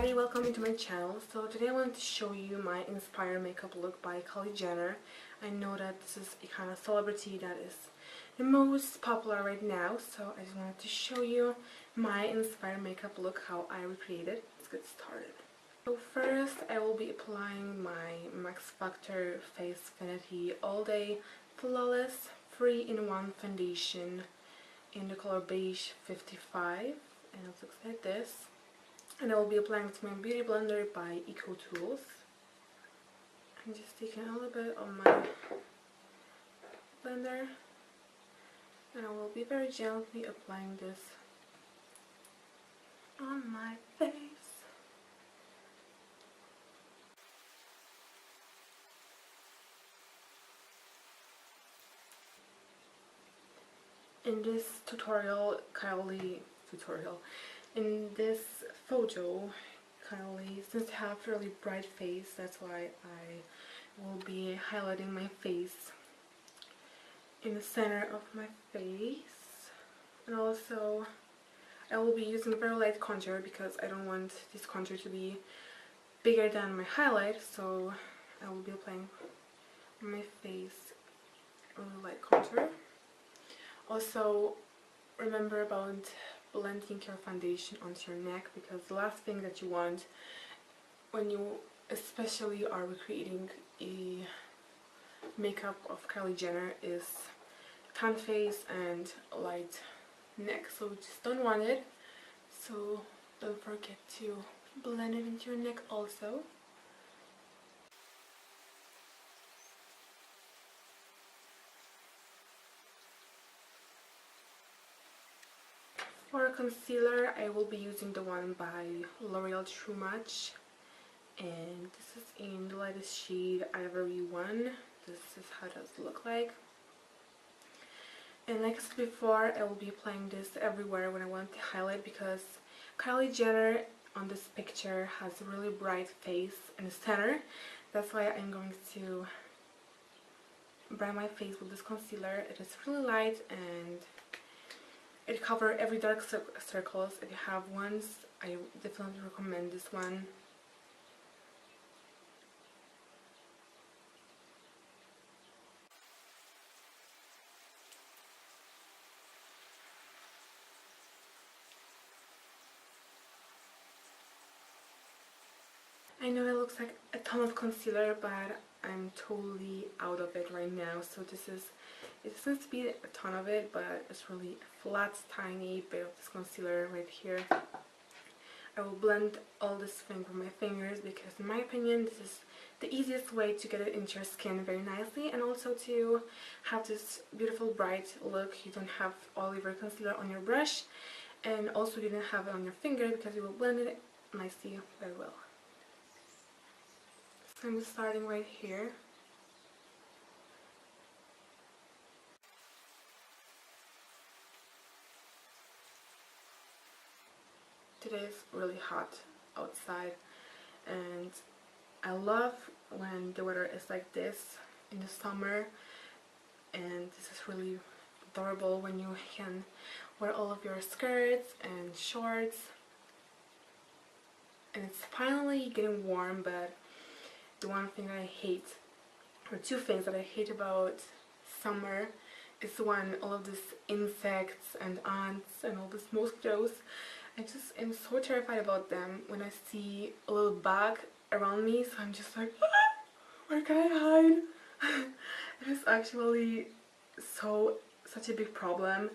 everybody, welcome to my channel. So today I wanted to show you my inspired makeup look by Kylie Jenner. I know that this is a kind of celebrity that is the most popular right now, so I just wanted to show you my inspired makeup look, how I recreated. Let's get started. So first I will be applying my Max Factor Face Finity All Day Flawless 3-in-1 foundation in the color beige 55, and it looks like this. And I will be applying it to my beauty blender by Eco Tools. I'm just taking a little bit of my blender, and I will be very gently applying this on my face. In this in this photo, Kylie seems to have a really bright face. That's why I will be highlighting my face in the center of my face, and also I will be using very light contour because I don't want this contour to be bigger than my highlight, so I will be applying on my face really light contour. Also, remember about blending your foundation onto your neck, because the last thing that you want when you especially are recreating a makeup of Kylie Jenner is tan face and light neck, so you just don't want it. So don't forget to blend it into your neck also. For concealer, I will be using the one by L'Oreal True Match, and this is in the lightest shade Ivory 1. This is how it does look like. And like I said before, I will be applying this everywhere when I want to highlight, because Kylie Jenner on this picture has a really bright face in the center. That's why I'm going to brighten my face with this concealer. It is really light and it covers every dark circles. If you have ones, I definitely recommend this one. I know it looks like a ton of concealer, but I'm totally out of it right now. So it seems to be a ton of it, but it's really a flat, tiny bit of this concealer right here. I will blend all this thing with my fingers because in my opinion this is the easiest way to get it into your skin very nicely, and also to have this beautiful bright look. You don't have all of your concealer on your brush, and also you don't have it on your finger because you will blend it nicely very well. So I'm just starting right here. Today is really hot outside, and I love when the weather is like this in the summer, and this is really adorable when you can wear all of your skirts and shorts, and it's finally getting warm. But the one thing that I hate, or two things that I hate about summer, is when all of these insects and ants and all these mosquitoes. I just am so terrified about them when I see a little bug around me, so I'm just like, ah, where can I hide? It is actually such a big problem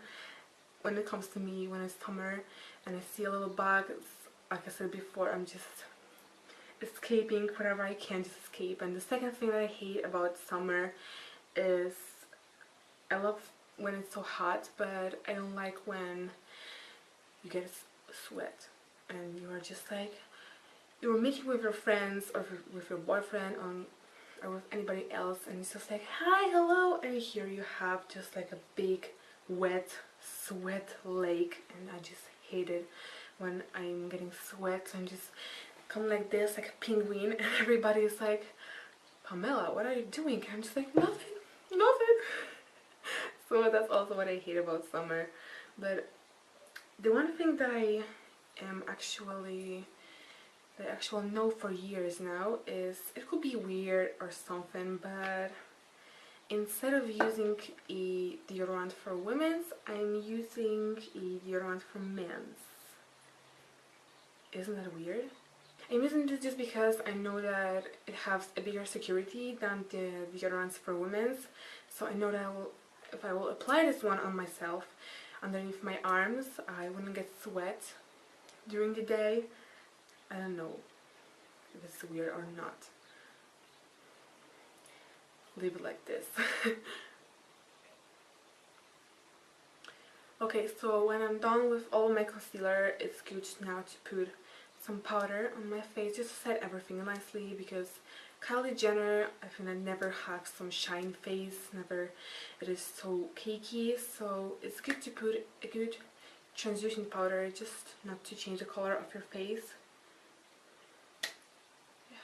when it comes to me when it's summer and I see a little bug. Like I said before, I'm just escaping wherever I can, just escape. And the second thing that I hate about summer is, I love when it's so hot, but I don't like when you get sweat and you are just like, you're meeting with your friends or with your boyfriend or with anybody else, and it's just like, hi, hello, and here you have just like a big wet sweat lake, and I just hate it when I'm getting sweat. So I'm just come like this, like a penguin, and everybody is like, Pamela, what are you doing? I'm just like, nothing. So that's also what I hate about summer. But the one thing that I am actually that I actually know for years now is, it could be weird or something, but instead of using a deodorant for women's, I'm using a deodorant for men's. Isn't that weird? I'm using this just because I know that it has a bigger security than the deodorants for women's. So I know that if I will apply this one on myself underneath my arms, I wouldn't get sweat during the day. I don't know if it's weird or not. Leave it like this. Okay, so when I'm done with all my concealer, it's good now to put some powder on my face just to set everything nicely, because Kylie Jenner, I think I never have some shiny face, never, it is so cakey, so it's good to put a good transition powder just not to change the color of your face. Yeah.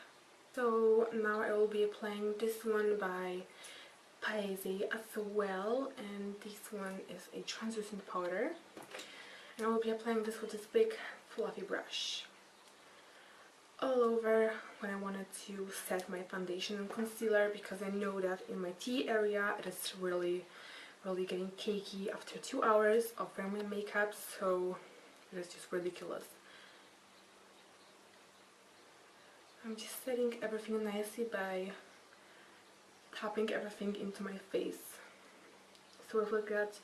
So now I will be applying this one by Paese as well, and this one is a translucent powder, and I will be applying this with this big fluffy brush all over when I wanted to set my foundation and concealer, because I know that in my T area it is really getting cakey after 2 hours of wearing my makeup, so it is just ridiculous. I'm just setting everything nicely by tapping everything into my face, so it will get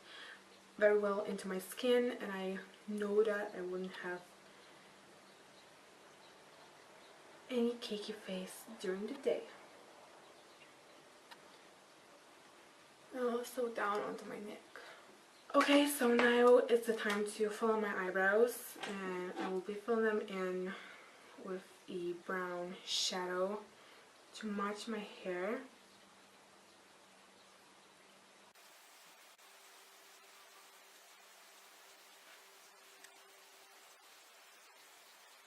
very well into my skin, and I know that I wouldn't have any cakey face during the day. And also down onto my neck. Okay, so now it's the time to fill in my eyebrows, and I will be filling them in with a brown shadow to match my hair.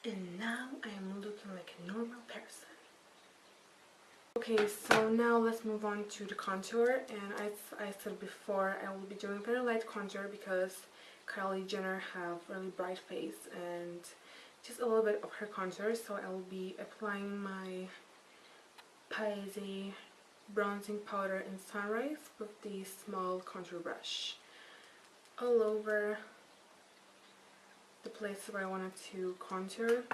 And now I am looking like a normal person. Okay, so now let's move on to the contour, and as I said before, I will be doing very light contour because Kylie Jenner have really bright face and just a little bit of her contour, so I will be applying my Paese bronzing powder in Sunrise with the small contour brush all over the place where I wanted to contour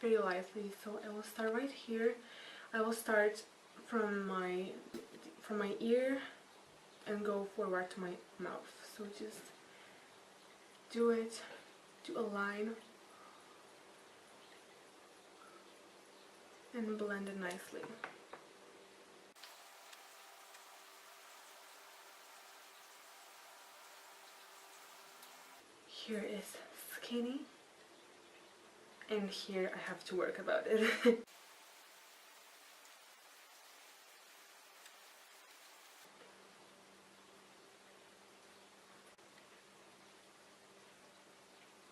very lightly. So I will start right here. I will start from my ear and go forward to my mouth. So just do it to a line and blend it nicely. Here is skinny, and here I have to work about it.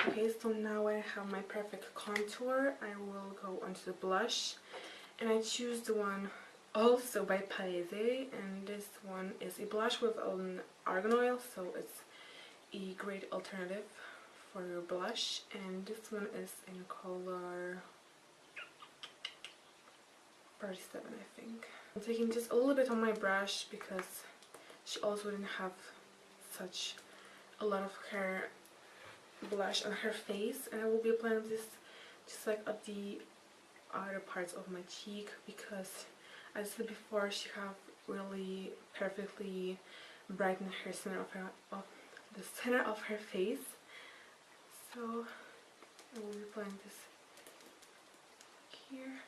Okay, so now I have my perfect contour. I will go onto the blush, and I choose the one also by Paese, and this one is a blush with an argan oil, so it's a great alternative for your blush, and this one is in color 37, I think. I'm taking just a little bit on my brush because she also didn't have such a lot of her blush on her face, and I will be applying this just like at the other parts of my cheek, because as I said before, she have really perfectly brightened her center of the center of her face. So I will be applying this here.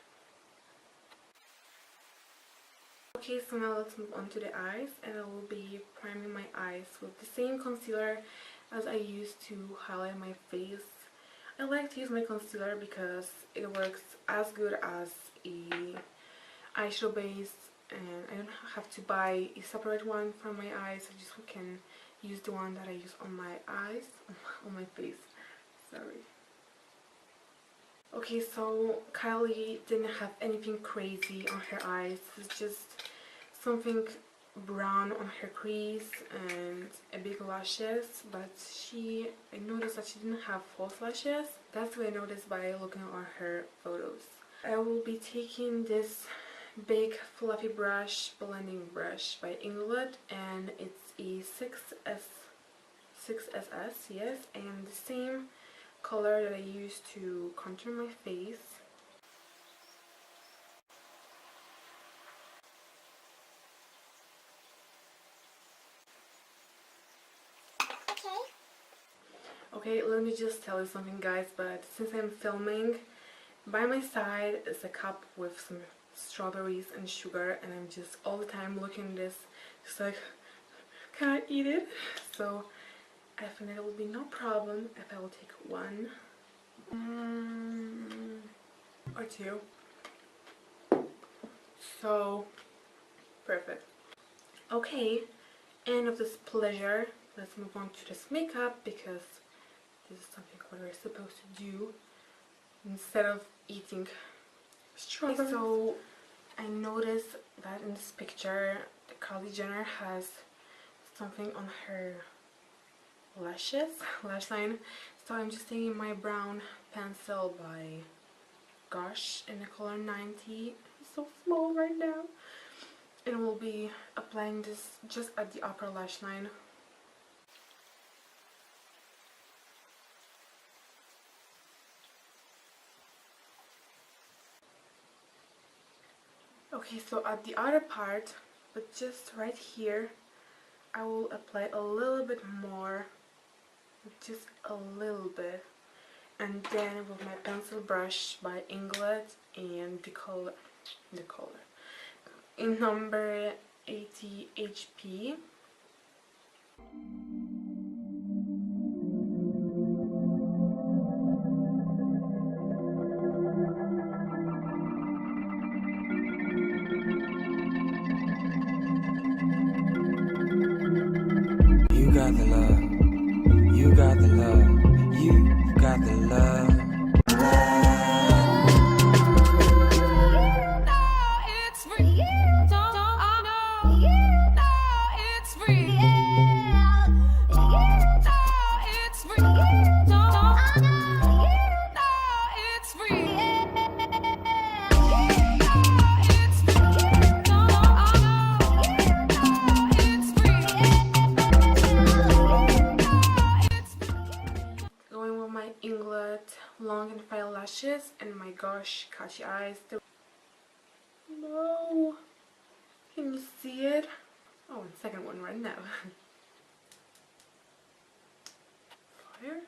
Okay, so now let's move on to the eyes, and I will be priming my eyes with the same concealer as I used to highlight my face. I like to use my concealer because it works as good as a eyeshadow base, and I don't have to buy a separate one for my eyes. I just can use the one that I use on my eyes, on my face, sorry. Okay, so Kylie didn't have anything crazy on her eyes. It's just something brown on her crease and a big lashes, but I noticed that she didn't have false lashes. That's what I noticed by looking on her photos. I will be taking this big fluffy brush, blending brush by England, and it's a 6SS, yes, and the same color that I use to contour my face. Okay, let me just tell you something, guys, but since I'm filming, by my side is a cup with some strawberries and sugar, and I'm just all the time looking at this, just like, can I eat it? So I think it will be no problem if I will take one or two. So perfect. Okay, end of this pleasure. Let's move on to this makeup, because this is something what we're supposed to do instead of eating strawberries. So I noticed that in this picture, Kylie Jenner has something on her lash line. So I'm just taking my brown pencil by Gosh in the color 90. It's so small right now. And we'll be applying this just at the upper lash line. Okay, so at the other part, but just right here, I will apply a little bit more, just a little bit, and then with my pencil brush by England and the color in number 80 HP. You got the love, you got the love, you got the love. Going with my England long and fine lashes and my Gosh catchy eyes. No, can you see it? Oh, and second one right now. Fire?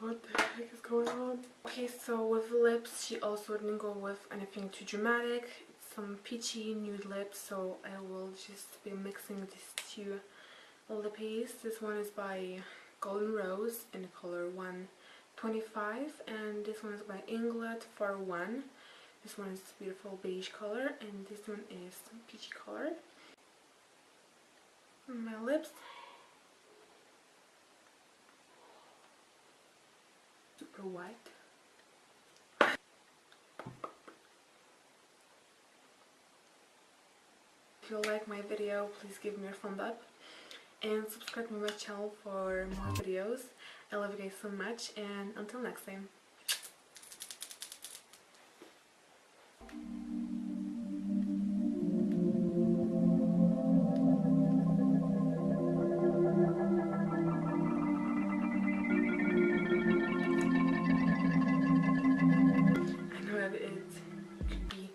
What the heck is going on? Okay, so with lips, she also didn't go with anything too dramatic. It's some peachy nude lips, so I will just be mixing these two lippies. This one is by Golden Rose in the color 125, and this one is by England for 1. This one is beautiful beige color, and this one is some peachy color. And my lips. Super white. If you like my video, please give me a thumbs up and subscribe to my channel for more videos. I love you guys so much, and until next time. I know that it could be